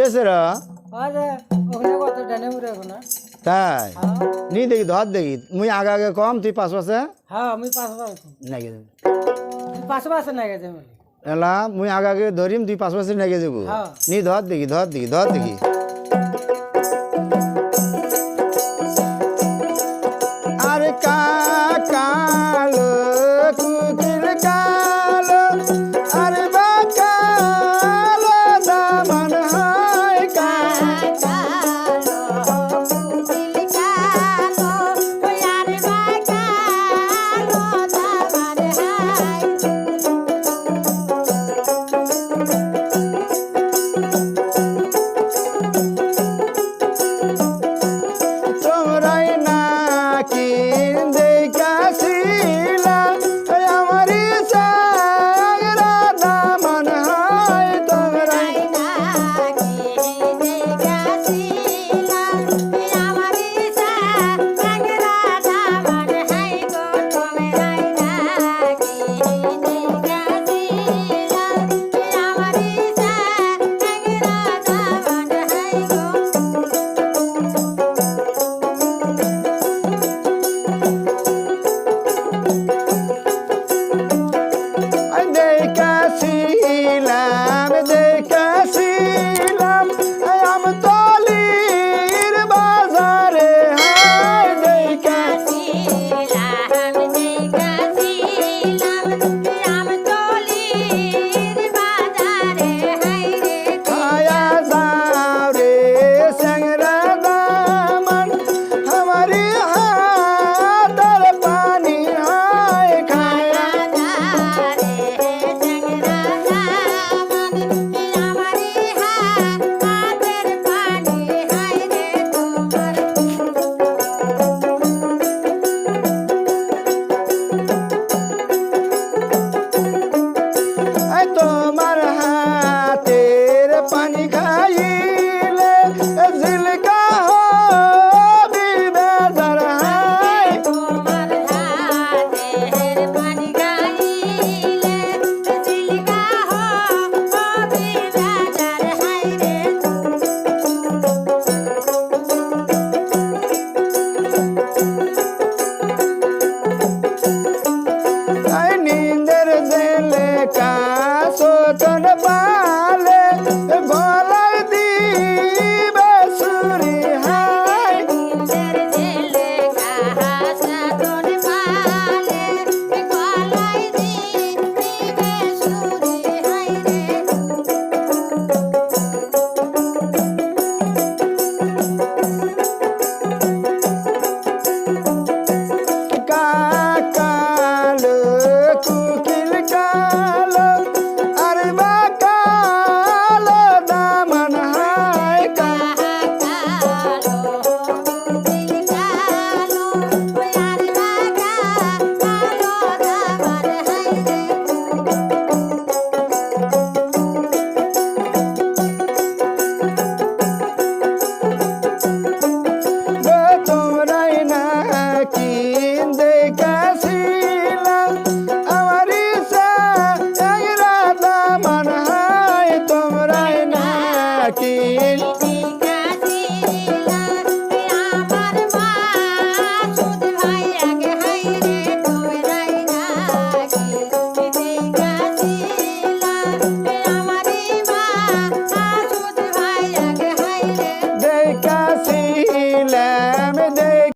গেছে রা আরে ওখানে কত ডানে মুড়ে না তাই নি দেখি ধর দেখি মুই আগে আগে কম তুই পাশ পাশে হ্যাঁ আমি পাঁচ বার নাগে পাঁচ বার না গেছে বলি এলা মুই আগে আগে ধরিম তুই পাশ পাশে নাগে যাবো হ্যাঁ। নি ধর দেখি ধর দেখি ধর দেখি আরে কালো কুকিল কালো আরে বা কালো দামন হয় তোমরাই নাকি দেখাছিলাম আমারই সাগরা দামন হয় তোমরাই দেখাছিলাম আমতলির বাজারে হায় খায়া যাও রে স্যাংরা দামন আমারি হাতের পানি হয় খায়া তোমার হাতের পানি খাইলে জিলকা হবি বেজার হায় নিন্দের জেলে কাসতন বা